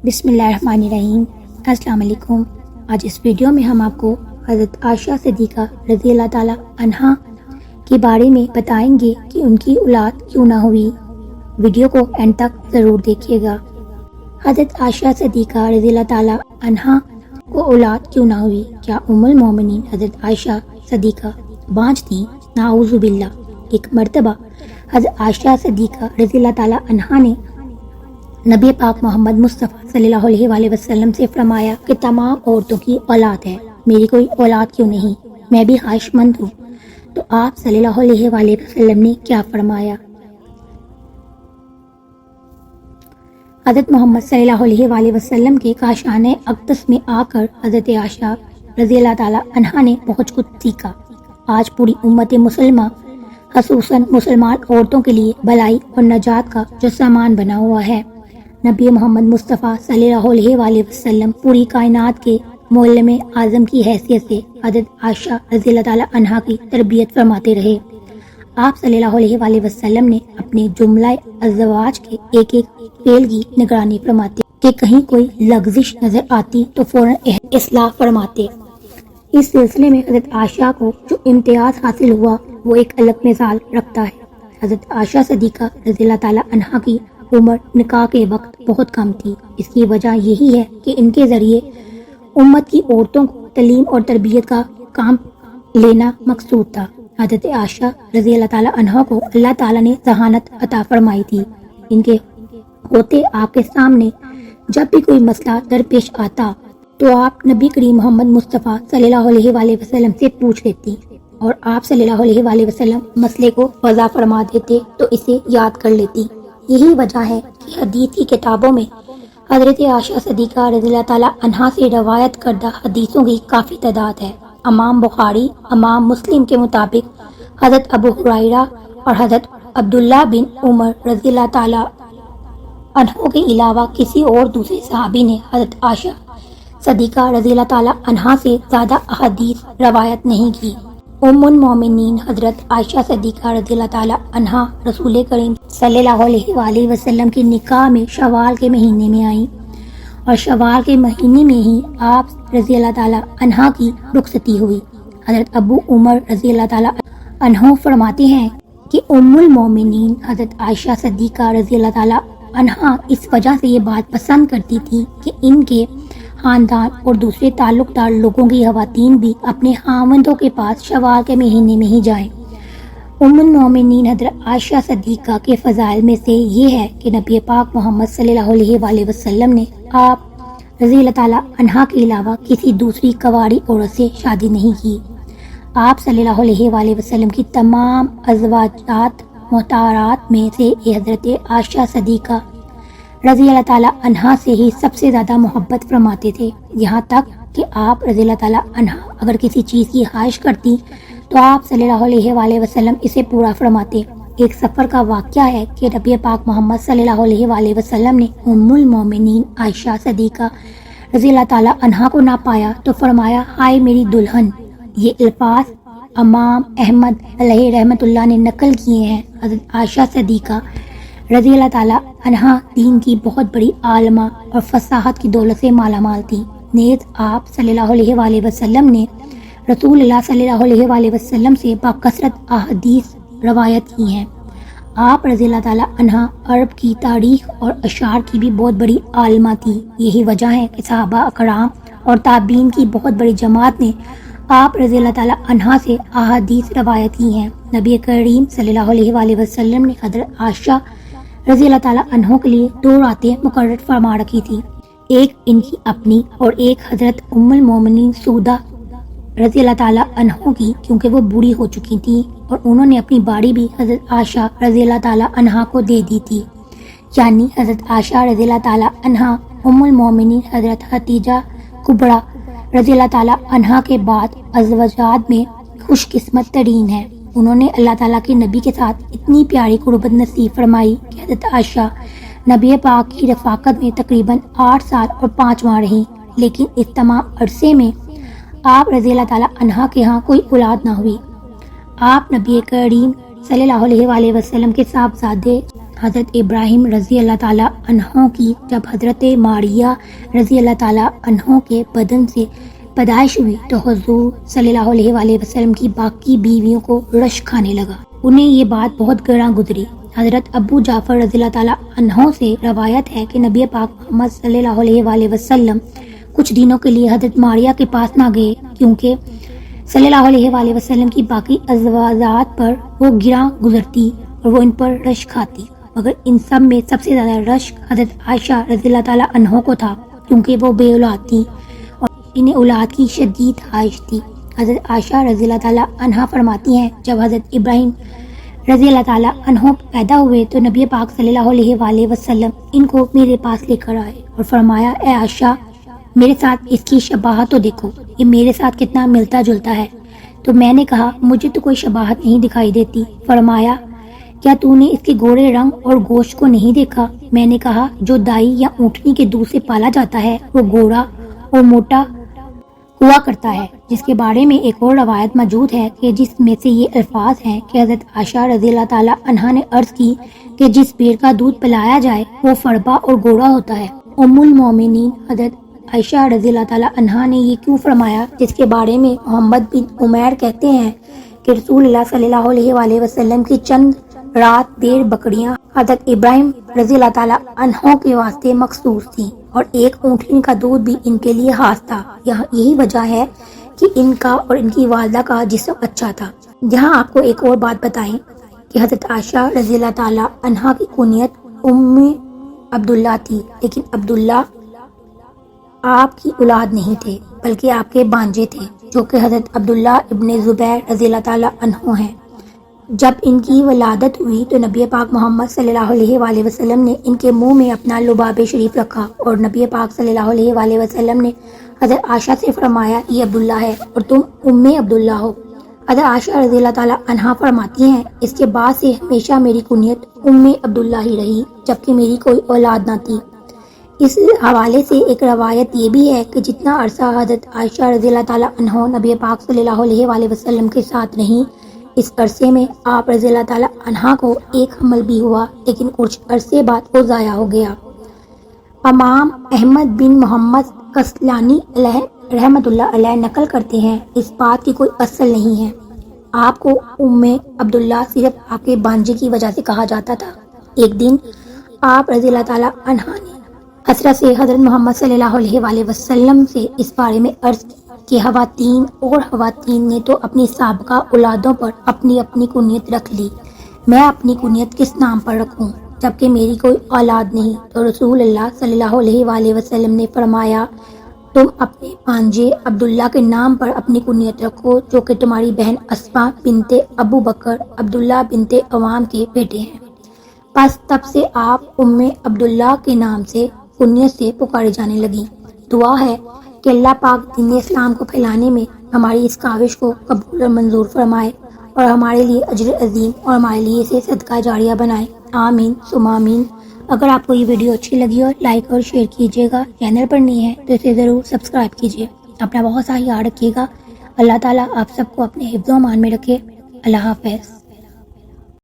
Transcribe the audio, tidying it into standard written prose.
بسم اللہ الرحمن الرحیم۔ السلام علیکم۔ آج اس ویڈیو میں ہم آپ کو حضرت عائشہ صدیقہ رضی اللہ تعالی عنہا کے بارے میں بتائیں گے کہ ان کی اولاد کیوں نہ ہوئی۔ ویڈیو کو اینڈ تک ضرور دیکھیے گا۔ حضرت عائشہ صدیقہ رضی اللہ تعالی عنہا کو اولاد کیوں نہ ہوئی؟ کیا ام المومنین حضرت عائشہ صدیقہ بانجھ تھیں؟ نعوذ باللہ۔ ایک مرتبہ حضرت عائشہ صدیقہ رضی اللہ تعالی عنہا نے نبی پاک محمد مصطفیٰ صلی اللہ علیہ وآلہ وسلم سے فرمایا کہ تمام عورتوں کی اولاد ہے، میری کوئی اولاد کیوں نہیں؟ میں بھی خواہش مند ہوں۔ تو آپ صلی اللہ علیہ وآلہ وسلم نے کیا فرمایا؟ حضرت محمد صلی اللہ علیہ وآلہ وسلم کے کاشانِ اقدس میں آ کر حضرت عائشہ رضی اللہ تعالی عنہا نے بہت کچھ سیکھا۔ آج پوری امت مسلمہ خصوصاً مسلمان عورتوں کے لیے بھلائی اور نجات کا جو سامان بنا ہوا ہے۔ نبی محمد مصطفیٰ صلی اللہ علیہ وآلہ وسلم پوری کائنات کے معلم اعظم کی حیثیت سے حضرت عائشہ رضی اللہ تعالی عنہا کی تربیت فرماتے رہے۔ آپ صلی اللہ علیہ وآلہ وسلم نے اپنے جملہ ازواج کے ایک ایک فعل کی نگرانی فرماتے کہ کہیں کوئی لغزش نظر آتی تو فوراً اصلاح فرماتے۔ اس سلسلے میں حضرت عائشہ کو جو امتیاز حاصل ہوا وہ ایک الگ مثال رکھتا ہے۔ حضرت عائشہ صدیقہ رضی اللہ تعالی عنہا کی عمر نکاح کے وقت بہت کم تھی۔ اس کی وجہ یہی ہے کہ ان کے ذریعے امت کی عورتوں کو تعلیم اور تربیت کا کام لینا مقصود تھا۔ حضرت عائشہ رضی اللہ تعالی عنہا کو اللہ تعالی نے ذہانت عطا فرمائی تھی۔ ان کے ہوتے آپ کے سامنے جب بھی کوئی مسئلہ درپیش آتا تو آپ نبی کریم محمد مصطفیٰ صلی اللہ علیہ وآلہ وسلم سے پوچھ لیتی اور آپ صلی اللہ علیہ وآلہ وسلم مسئلے کو وضاح فرما دیتے تو اسے یاد کر لیتی۔ یہی وجہ ہے کہ حدیث کی کتابوں میں حضرت عائشہ صدیقہ رضی اللہ تعالی عنہا سے روایت کردہ حدیثوں کی کافی تعداد ہے۔ امام بخاری، امام مسلم کے مطابق حضرت ابو ہریرہ اور حضرت عبداللہ بن عمر رضی اللہ تعالی عنہ کے علاوہ کسی اور دوسرے صحابی نے حضرت عائشہ صدیقہ رضی اللہ تعالی عنہا سے زیادہ احادیث روایت نہیں کی۔ ام المومنین حضرت عائشہ صدیقہ رضی اللہ تعالی عنہا رسول کریم صلی اللہ علیہ وآلہ وسلم کی نکاح میں شوال کے مہینے میں آئیں اور شوال کے مہینے میں ہی آپ رضی اللہ تعالی عنہا کی رخصتی ہوئی۔ حضرت ابو عمر رضی اللہ تعالی عنہ فرماتے ہیں کہ ام المومنین حضرت عائشہ صدیقہ رضی اللہ تعالی عنہا اس وجہ سے یہ بات پسند کرتی تھی کہ ان کے خاندان اور دوسرے تعلق دار لوگوں کی خواتین بھی اپنے خاوندوں کے پاس شوال کے مہینے میں ہی جائیں۔ ام المومنین حضرت عائشہ صدیقہ کے فضائل میں سے یہ ہے کہ نبی پاک محمد صلی اللہ علیہ وآلہ وسلم نے آپ رضی اللہ تعالی عنہا کے علاوہ کسی دوسری کنواری عورت سے شادی نہیں کی۔ آپ صلی اللہ علیہ وآلہ وسلم کی تمام ازواجات محترمات میں سے حضرت عائشہ صدیقہ رضی اللہ تعالی عنہا سے ہی سب سے زیادہ محبت فرماتے تھے، یہاں تک کہ آپ رضی اللہ تعالی عنہا اگر کسی چیز کی خواہش کرتی تو آپ صلی اللہ علیہ وآلہ وسلم اسے پورا فرماتے۔ ایک سفر کا واقعہ ہے کہ نبی پاک محمد صلی اللہ علیہ وآلہ وسلم نے ام المومنین عائشہ صدیقہ رضی اللہ تعالی عنہا کو نہ پایا تو فرمایا، ہائے میری دلہن۔ یہ الفاظ امام احمد علیہ رحمۃ اللہ نے نقل کیے ہیں۔ حضرت عائشہ صدیقہ رضی اللہ تعالی عنہا دین کی بہت بڑی عالمہ اور فصاحت کی دولت سے مالا مال تھی۔ نیز آپ صلی اللہ علیہ وآلہ وسلم نے رسول اللہ صلی اللہ علیہ وآلہ وسلم سے بکثرت احادیث روایت کی ہیں۔ آپ رضی اللہ تعالی عنہا عرب کی تاریخ اور اشعار کی بھی بہت بڑی عالمہ تھی۔ یہی وجہ ہے کہ صحابہ اکرام اور تابعین کی بہت بڑی جماعت نے آپ رضی اللہ تعالی عنہا سے احادیث روایت کی ہیں۔ نبی کریم صلی اللہ علیہ وآلہ وسلم نے حضرت عائشہ رضی اللہ تعالی عنہ کے لیے 2 راتیں مقرر فرما رکھی تھی، ایک ان کی اپنی اور ایک حضرت ام المومنین سودہ رضی اللہ تعالی عنہ کی، کیونکہ وہ بوڑھی ہو چکی تھی اور انہوں نے اپنی باڑی بھی حضرت عائشہ رضی اللہ تعالی عنہ کو دے دی تھی۔ یعنی حضرت عائشہ رضی اللہ تعالی عنہ ام المومنین حضرت خدیجہ کبریٰ رضی اللہ تعالی عنہ کے بعد ازواجات میں خوش قسمت ترین ہے۔ انہوں نے اللہ تعالیٰ کے نبی کے ساتھ اتنی پیاری قربت نصیب فرمائی کہ حضرت عائشہ نبی پاک کی رفاقت میں تقریباً 8 سال اور 5 ماہ رہیں، لیکن اس تمام عرصے میں آپ رضی اللہ تعالیٰ عنہا کے ہاں کوئی اولاد نہ ہوئی۔ آپ نبی کریم صلی اللہ علیہ وآلہ وسلم کے صاحبزادے حضرت ابراہیم رضی اللہ تعالیٰ عنہ کی جب حضرت ماریہ رضی اللہ تعالیٰ عنہ کے بدن سے پیدائش ہوئی تو حضور صلی اللہ علیہ وآلہ وسلم کی باقی بیویوں کو رشک کھانے لگا. انہیں یہ بات بہت گراں گزری. حضرت ابو جعفر رضی اللہ تعالیٰ عنہ سے روایت ہے کہ نبی پاک محمد صلی اللہ علیہ وآلہ وسلم کچھ دنوں کے لیے حضرت ماریہ کے پاس نہ گئے کیونکہ صلی اللہ علیہ وآلہ وسلم کی باقی ازواجات پر وہ گراں گزرتی اور وہ ان پر رشک کھاتی. مگر ان سب میں سب سے زیادہ رشک حضرت عائشہ رضی اللہ تعالیٰ عنہ کو تھا کیونکہ وہ بے اولاد تھی اور انہیں اولاد کی شدید خواہش تھی. حضرت عائشہ رضی اللہ تعالیٰ عنہ فرماتی ہیں جب حضرت ابراہیم رضی اللہ تعالیٰ عنہ پیدا ہوئے تو نبی پاک صلی اللہ علیہ وآلہ وسلم ان کو میرے پاس لے کر آئے اور فرمایا اے عائشہ میرے ساتھ اس کی شباہت تو دیکھو، یہ میرے ساتھ کتنا ملتا جلتا ہے. تو میں نے کہا مجھے تو کوئی شباہت نہیں دکھائی دیتی. فرمایا کیا تو نے اس کے گورے رنگ اور گوشت کو نہیں دیکھا؟ میں نے کہا جو دائی یا اونٹنی کے دودھ سے پالا جاتا ہے وہ گورا اور موٹا ہوا کرتا ہے، جس کے بارے میں ایک اور روایت موجود ہے کہ جس میں سے یہ الفاظ ہیں کہ حضرت عائشہ رضی اللہ تعالیٰ عنہا نے عرض کی کہ جس بھیڑ کا دودھ پلایا جائے وہ فربا اور گورا ہوتا ہے. ام المومنین حضرت عائشہ رضی اللہ تعالیٰ عنہا نے یہ کیوں فرمایا؟ جس کے بارے میں محمد بن عمیر کہتے ہیں کہ رسول اللہ صلی اللہ علیہ وآلہ وسلم کی چند رات بیر بکریاں حضرت ابراہیم رضی اللہ تعالیٰ عنہ کے واسطے مخصوص تھیں اور ایک اونٹنی کا دودھ بھی ان کے لیے خاص تھا. یہی وجہ ہے کہ ان کا اور ان کی والدہ کا جسم اچھا تھا. جہاں آپ کو ایک اور بات بتائیں کہ حضرت عائشہ رضی اللہ تعالیٰ عنہ کی کنیت ام عبداللہ تھی، لیکن عبداللہ آپ کی اولاد نہیں تھے بلکہ آپ کے بانجے تھے جو کہ حضرت عبداللہ ابن زبیر رضی اللہ تعالیٰ عنہ ہیں. جب ان کی ولادت ہوئی تو نبی پاک محمد صلی اللہ علیہ وآلہ وسلم نے ان کے منہ میں اپنا لباب شریف رکھا اور نبی پاک صلی اللہ علیہ وآلہ وسلم نے حضرت عائشہ سے فرمایا یہ عبداللہ ہے اور تم ام عبداللہ ہو. حضرت عائشہ رضی اللہ تعالیٰ عنہا فرماتی ہیں اس کے بعد سے ہمیشہ میری کنیت ام عبداللہ ہی رہی جبکہ میری کوئی اولاد نہ تھی. اس حوالے سے ایک روایت یہ بھی ہے کہ جتنا عرصہ حضرت عائشہ رضی اللہ تعالیٰ عنہ نبی پاک صلی اللہ علیہ وآلہ وسلم کے ساتھ رہیں اس عرصے میں آپ رضی اللہ تعالیٰ عنہ کو ایک حمل بھی ہوا لیکن کچھ عرصے بعد وہ ضائع ہو گیا. امام احمد بن محمد کسلانی علیہ رحمۃ اللہ علیہ نقل کرتے ہیں اس بات کی کوئی اصل نہیں ہے. آپ کو ام عبداللہ صرف آپ کے بانجے کی وجہ سے کہا جاتا تھا. ایک دن آپ رضی اللہ تعالیٰ عنہ نے حضرت سے حضرت محمد صلی اللہ علیہ وآلہ وسلم سے اس بارے میں عرض کی کہ خواتین نے تو اپنی سابقہ اولادوں پر اپنی اپنی کنیت رکھ لی، میں اپنی کنیت کس نام پر رکھوں جبکہ میری کوئی اولاد نہیں؟ تو رسول اللہ صلی اللہ علیہ وآلہ وسلم نے فرمایا تم اپنے بانجے عبداللہ کے نام پر اپنی کنیت رکھو جو کہ تمہاری بہن اسماء بنت ابو بکر عبداللہ بنت عوام کے بیٹے ہیں. پس تب سے آپ ام عبداللہ کے نام سے کنیت سے پکارے جانے لگی. دعا ہے کہ اللہ پاک دین اسلام کو پھیلانے میں ہماری اس کاوش کو قبول اور منظور فرمائے اور ہمارے لیے اجر عظیم اور ہمارے لیے اسے صدقہ جاریہ بنائے. آمین ثم آمین. اگر آپ کو یہ ویڈیو اچھی لگی ہو لائک اور شیئر کیجیے گا. چینل پر نہیں ہے تو اسے ضرور سبسکرائب کیجیے. اپنا بہت سا خیال رکھیے گا. اللہ تعالیٰ آپ سب کو اپنے حفظ و امان میں رکھے. اللہ حافظ.